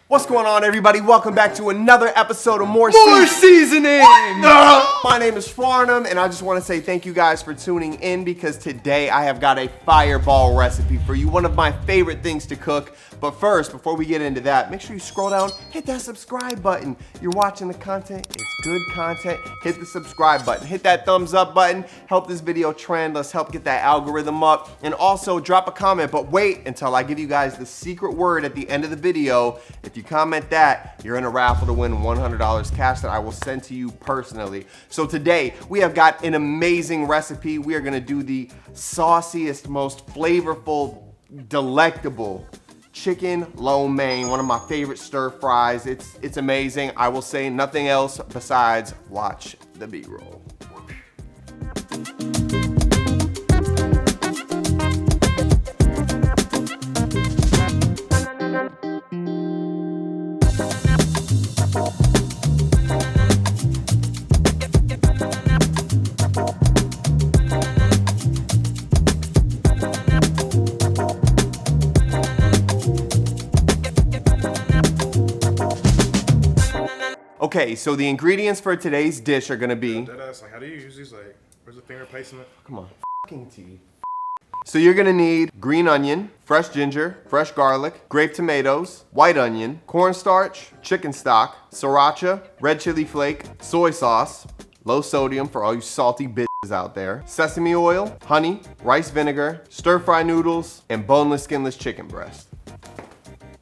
What's going on, everybody? Welcome back to another episode of More Seasoning! My name is Farnum, and I just want to say thank you guys for tuning in because today I have got a fireball recipe for you, one of my favorite things to cook. But first, before we get into that, make sure you scroll down, hit that subscribe button. You're watching the content, it's good content. Hit the subscribe button, hit that thumbs up button, help this video trend. Let's help get that algorithm up. And also drop a comment, but wait until I give you guys the secret word at the end of the video. If you comment that, you're in a raffle to win $100 cash that I will send to you personally. So today, we have got an amazing recipe. We are gonna do the sauciest, most flavorful, delectable chicken lo mein, one of my favorite stir fries. It's amazing. I will say nothing else besides watch the B-roll. Okay, so the ingredients for today's dish are gonna be. Like, how do you use these? Like, where's the finger placement? Come on, fucking tea. So you're gonna need green onion, fresh ginger, fresh garlic, grape tomatoes, white onion, cornstarch, chicken stock, sriracha, red chili flake, soy sauce, low sodium for all you salty bitches out there, sesame oil, honey, rice vinegar, stir-fry noodles, and boneless, skinless chicken breast.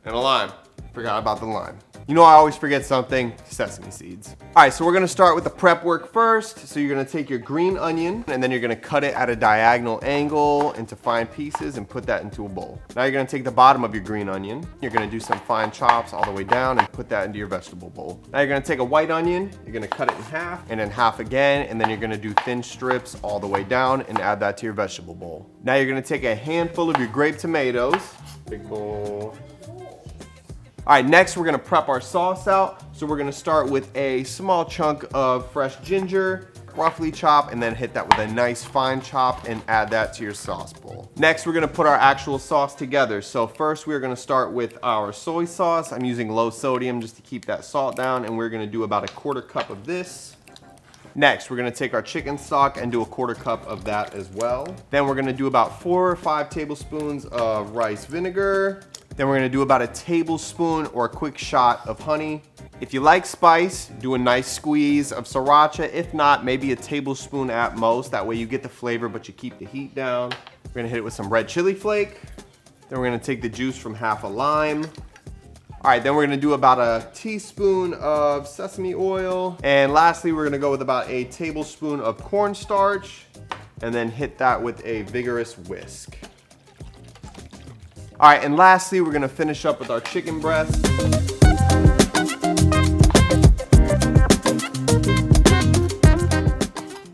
And a lime. Forgot about the lime. You know I always forget something, sesame seeds. All right, so we're gonna start with the prep work first. So you're gonna take your green onion and then you're gonna cut it at a diagonal angle into fine pieces and put that into a bowl. Now you're gonna take the bottom of your green onion, you're gonna do some fine chops all the way down and put that into your vegetable bowl. Now you're gonna take a white onion, you're gonna cut it in half and then half again, and then you're gonna do thin strips all the way down and add that to your vegetable bowl. Now you're gonna take a handful of your grape tomatoes, big bowl. All right, next we're gonna prep our sauce out. So we're gonna start with a small chunk of fresh ginger, roughly chop, and then hit that with a nice fine chop and add that to your sauce bowl. Next, we're gonna put our actual sauce together. So first we're gonna start with our soy sauce. I'm using low sodium just to keep that salt down, and we're gonna do about a 1/4 cup of this. Next, we're gonna take our chicken stock and do a 1/4 cup of that as well. Then we're gonna do about 4 or 5 tablespoons of rice vinegar. Then we're gonna do about a tablespoon or a quick shot of honey. If you like spice, do a nice squeeze of sriracha. If not, maybe a tablespoon at most. That way you get the flavor, but you keep the heat down. We're gonna hit it with some red chili flake. Then we're gonna take the juice from half a lime. All right, then we're gonna do about a teaspoon of sesame oil. And lastly, we're gonna go with about a tablespoon of cornstarch and then hit that with a vigorous whisk. All right, and lastly, we're gonna finish up with our chicken breast.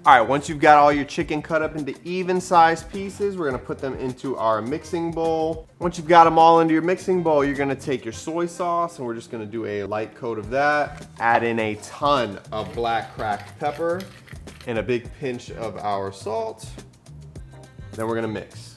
All right, once you've got all your chicken cut up into even-sized pieces, we're gonna put them into our mixing bowl. Once you've got them all into your mixing bowl, you're gonna take your soy sauce, and we're just gonna do a light coat of that. Add in a ton of black cracked pepper and a big pinch of our salt. Then we're gonna mix.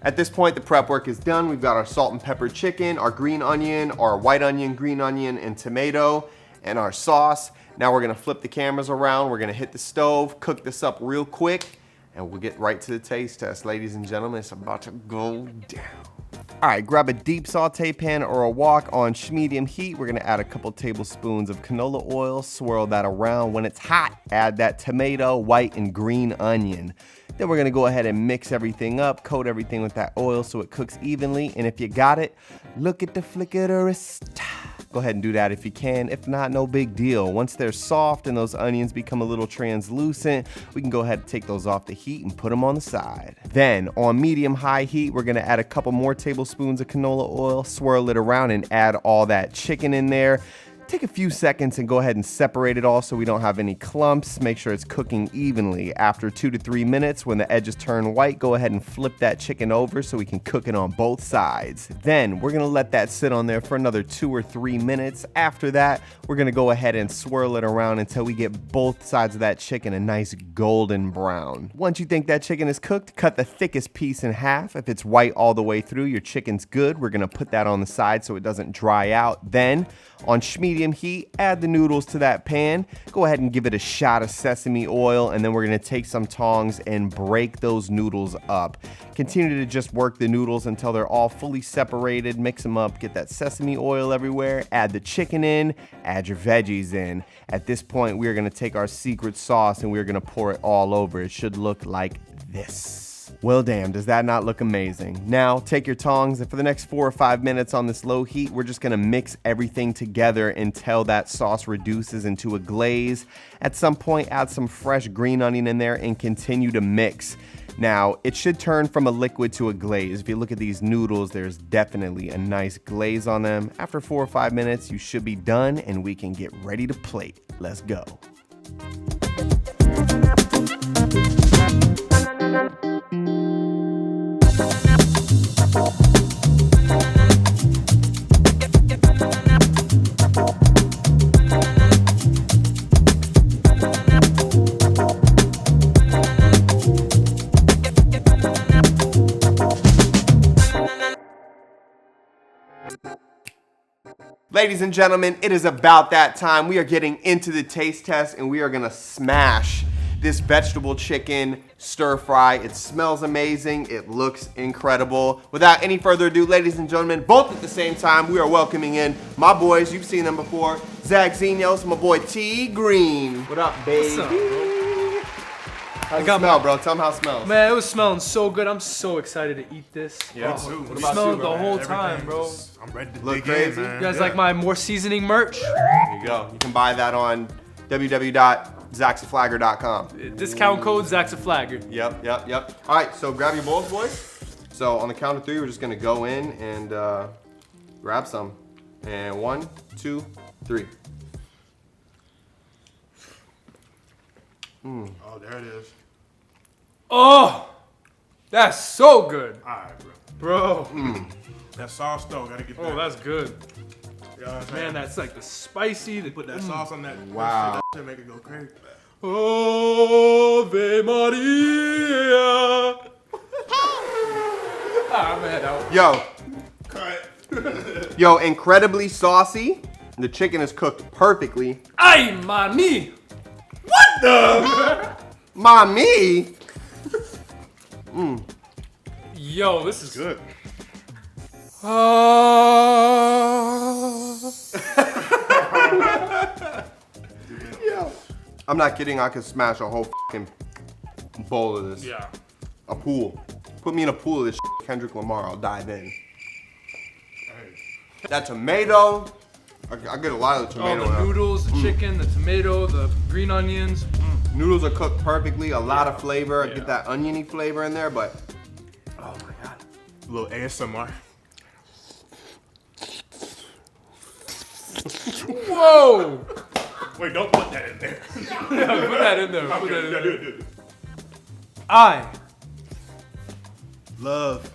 At this point, the prep work is done. We've got our salt and pepper chicken, our green onion, our white onion, green onion, and tomato, and our sauce. Now we're gonna flip the cameras around. We're gonna hit the stove, cook this up real quick, and we'll get right to the taste test. Ladies and gentlemen, it's about to go down. All right, grab a deep saute pan or a wok on medium heat. We're gonna add a couple tablespoons of canola oil, swirl that around. When it's hot, add that tomato, white, and green onion. Then we're gonna go ahead and mix everything up, coat everything with that oil so it cooks evenly. And if you got it, look at the flick of the wrist. Go ahead and do that if you can. If not, no big deal. Once they're soft and those onions become a little translucent, we can go ahead and take those off the heat and put them on the side. Then on medium-high heat, we're gonna add a couple more tablespoons of canola oil, swirl it around and add all that chicken in there. Take a few seconds and go ahead and separate it all so we don't have any clumps. Make sure it's cooking evenly. After 2 to 3 minutes, when the edges turn white, go ahead and flip that chicken over so we can cook it on both sides. Then we're gonna let that sit on there for another 2 or 3 minutes. After that, we're gonna go ahead and swirl it around until we get both sides of that chicken a nice golden brown. Once you think that chicken is cooked, cut the thickest piece in half. If it's white all the way through, your chicken's good. We're gonna put that on the side so it doesn't dry out. Then, on medium heat, add the noodles to that pan. Go ahead and give it a shot of sesame oil, and then we're gonna take some tongs and break those noodles up. Continue to just work the noodles until they're all fully separated. Mix them up, get that sesame oil everywhere. Add the chicken in, add your veggies in. At this point, we're gonna take our secret sauce and we're gonna pour it all over. It should look like this. Well, damn, does that not look amazing? Now, take your tongs, and for the next 4 or 5 minutes on this low heat, we're just gonna mix everything together until that sauce reduces into a glaze. At some point, add some fresh green onion in there and continue to mix. Now, it should turn from a liquid to a glaze. If you look at these noodles, there's definitely a nice glaze on them. After 4 or 5 minutes, you should be done, and we can get ready to plate. Let's go. Ladies and gentlemen, it is about that time. We are getting into the taste test and we are gonna smash this vegetable chicken stir fry. It smells amazing. It looks incredible. Without any further ado, ladies and gentlemen, both at the same time, we are welcoming in my boys. You've seen them before. Zach Zinos, my boy T Green. What up, baby? What's up, bro? How's it smell, bro? Tell them how it smells. Man, it was smelling so good. I'm so excited to eat this. Yeah, oh, too. What about you, the whole time, bro. I'm ready to Look dig crazy? in, man. You guys like my more seasoning merch? There you go. You can buy that on www.zaxaflagger.com. Discount code Zaxaflagger. Yep. All right, so grab your bowls, boys. So on the count of 3, we're just gonna go in and grab some. And 1, 2, 3. Oh, there it is. Oh, that's so good. All right, bro. Bro. That sauce, though, gotta get that. Oh, that's good. You know what I'm saying? Man, that's like the spicy. The, Put that sauce on that. Wow. That shit make it go crazy. Ave Maria. Ah, man, Yo, Cut. yo, incredibly saucy. The chicken is cooked perfectly. Ay, mami. What the? Mommy. Yo, this is Good. Yo. I'm not kidding. I could smash a whole fucking bowl of this. Yeah. A pool. Put me in a pool of this shit, Kendrick Lamar. I'll dive in. That tomato. I get a lot of the Oh, tomato. the now. noodles, the chicken, the tomato, the green onions. Noodles are cooked perfectly. A lot of flavor. I Yeah. get that oniony flavor in there, but oh my god. A little ASMR. Whoa! Wait, don't put that in there. Put that in there. Put that in there. Do it. I Love.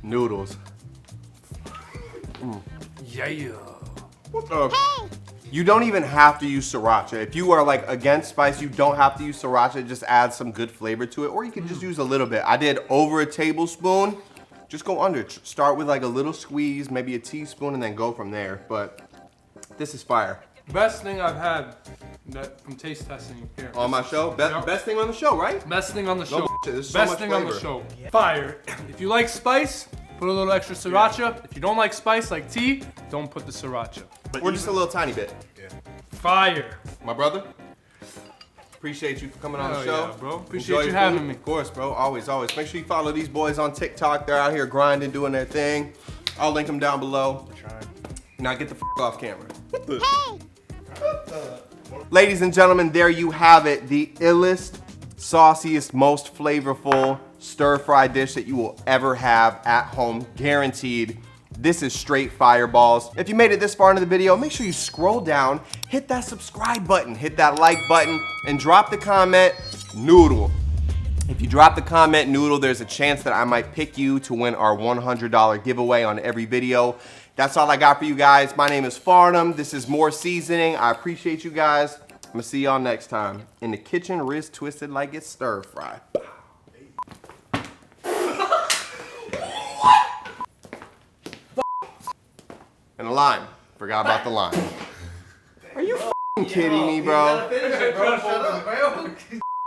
Noodles. yeah. You don't even have to use sriracha. If you are like against spice, you don't have to use sriracha. It just adds some good flavor to it. Or you can just use a little bit. I did over a tablespoon. Just go under. Start with like a little squeeze, maybe a teaspoon, and then go from there. But this is fire. Best thing I've had from taste testing here. On my show, Yeah. best thing on the show, right? Best thing on the show. bullshit, there's so Best much thing on the flavor. show. Fire. If you like spice, put a little extra sriracha. If you don't like spice like tea, don't put the sriracha. Or just a little tiny bit. Fire. My brother, appreciate you for coming on the Hell show. yeah, bro. Enjoy Appreciate your you having food. me. Of course, bro. Always. Make sure you follow these boys on TikTok. They're out here grinding, doing their thing. I'll link them down below. Now get the f off camera. Ladies and gentlemen, there you have it. The illest, sauciest, most flavorful stir-fry dish that you will ever have at home. Guaranteed. This is straight fireballs. If you made it this far into the video, make sure you scroll down, hit that subscribe button, hit that like button, and drop the comment, Noodle. If you drop the comment, Noodle, there's a chance that I might pick you to win our $100 giveaway on every video. That's all I got for you guys. My name is Farnum. This is More Seasoning. I appreciate you guys. I'm gonna see y'all next time. In the kitchen, wrist twisted like it's stir fry. And the lime. Forgot about the lime. Are you f***ing kidding me, bro? Finish it, bro. Shut up.